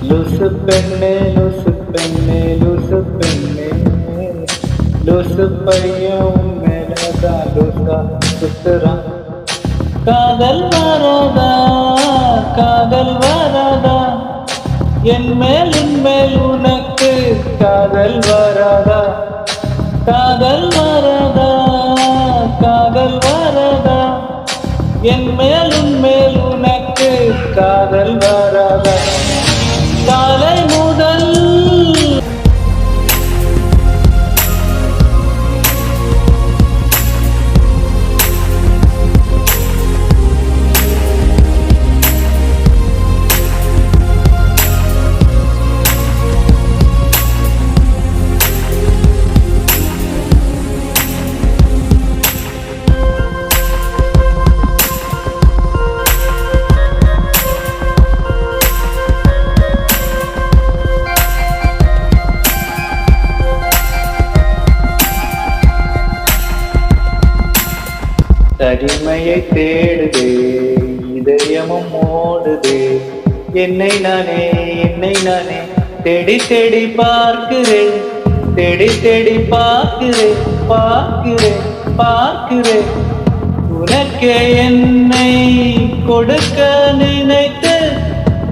லூசு பெண்ணே லூசு பெண்ணே லூசு பெண்ணே லூசு பையன் மேலதான் லூசா சுத்துறான். காதல் வராதா காதல் வராதா என் மேல் உனக்கு காதல் வராதா காதல் வராதா காதல் வராதா என் மேல் உனக்கு காதல் வராதா. காலை முதல் தனிமையை தேடுதே இதயமும் ஓடுதே என்னை நானே தேடி தேடி பார்க்கிறேன் தேடி தேடி பார்க்கிறேன் உனக்கே என்னை கொடுக்க நினைத்து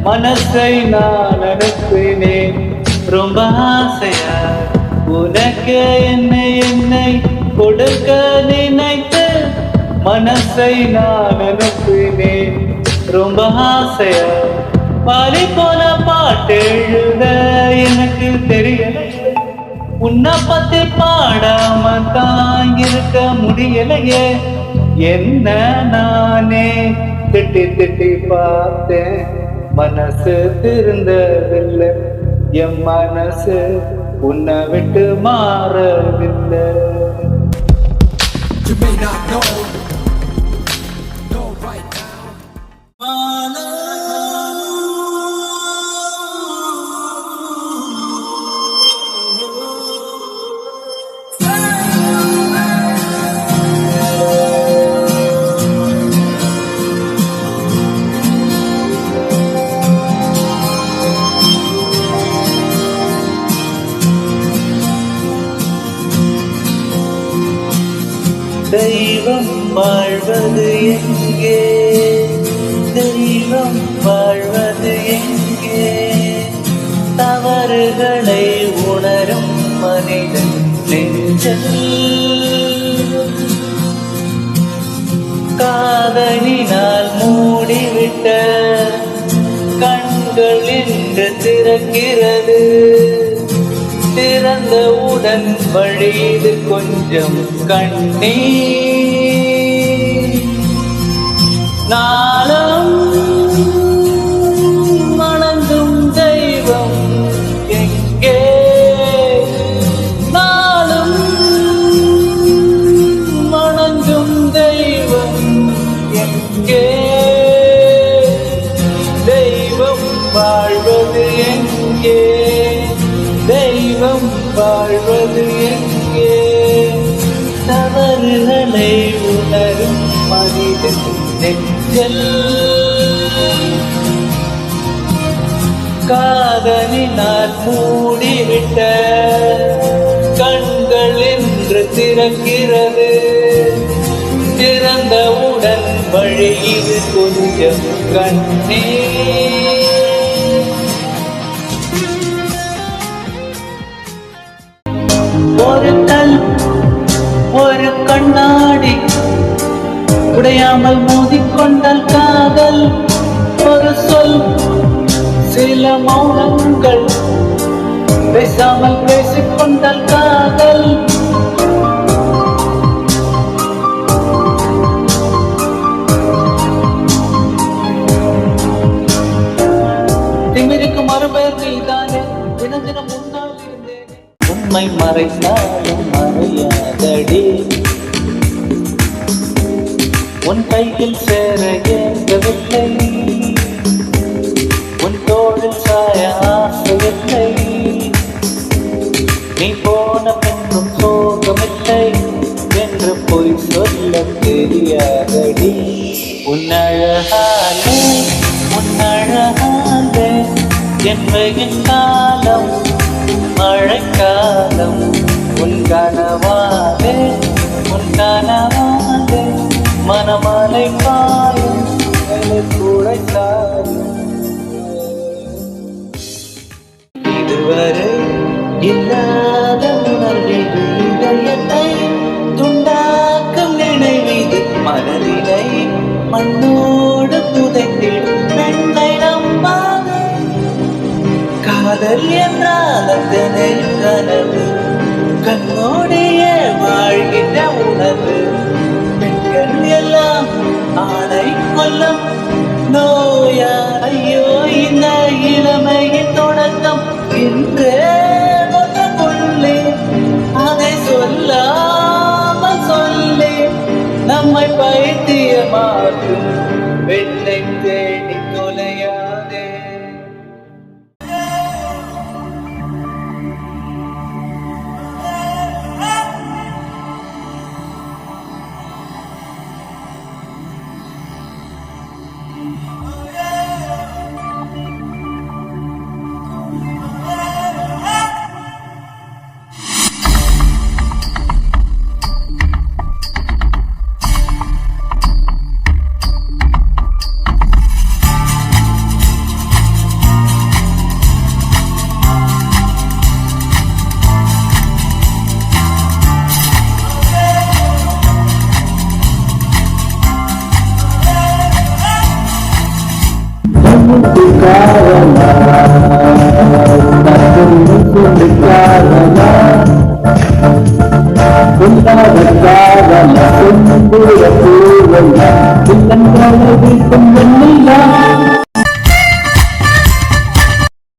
மனசை நான் அனுப்பினேன் ரொம்ப ஆசையா. உனக்கே என்னை கொடுக்க நினைத்து மனசை நான் அனுப்பினேன் ரொம்ப ஆசையா. பாலி போல பாட்டு எழுத எனக்கு தெரியலையே உன்னை பத்தி பாடாம தான் இருக்க முடியலையே. என்ன நானே திட்டி பார்த்தேன் மனசு திருந்ததில்லை என் மனசு உன்னை விட்டு மாறவில்லை. You may not know right now. தெய்வம் வாழ்வது எங்கே தெய்வம் வாழ்வது எங்கே தவறுகளை உணரும் மனிதன் நெஞ்சல் காதலினால் மூடிவிட்ட கண்கள் என்று திறக்கிறது திறந்தவுடன் வழிது கொஞ்சம் கண்ணீர் நாளும் வணங்கும் தெய்வம் எங்கே நாளும் வணங்கும் தெய்வம் எங்கே தெய்வம் வாழ்வது எங்கே தெய்வம் வாழ்வது எங்கே தவறுகளை உணரும் மனிதன் நெஞ்சல் காதலினால் மூடிவிட்ட கண்கள் என்று திறக்கிறது திறந்தவுடன் வழியில் கொஞ்சம் கண்ணீர். ஒரு கல் ஒரு கண்ணாடி உடையாமல் மோதிக்கொண்டால் காதல் ஒரு சொல் சில மௌனங்கள் பேசாமல் பேசிக்கொண்டால் காதல் திமிருக்கு மறுபெயர் நீதானே தினம் தினம் முன்னால் இருந்தேன் உண்மை மறைத்தாலும் மறையாதடி உன் கையில் சேர ஏங்கவில்லை உன் தோளில் சாய ஆசையில்லை நீ போன பின்னும் சோகமில்லை என்று பொய் சொல்ல தெரியாதடி உன்னழகாலே என் வெயில் காலம் மழைக்காலம் உன் கனவாலே மனமலை பாயும் குழைத்தாலும் இதுவரை இல்லாத உணர்வு இதயத்தை துண்டாக்கும் நினைவு மனதினை மண்ணோடு புதைத்திடும் பெண்ணை நம்பாத காதல் என்றால் அத்தனை கனவு கண்ணோடைய வாழ்கின்ற உணர்வு பெண்கள் எல்லாம் ஆணை கொல்லும் நோயா ஐயோ இந்த இளமையின் தொடக்கம் இன்றே புள்ளி அதை சொல்லாமல் சொல்லி நம்மை பைத்தியமாக்கும் பெண்ணை தேடி தொலையாதே. Kawan,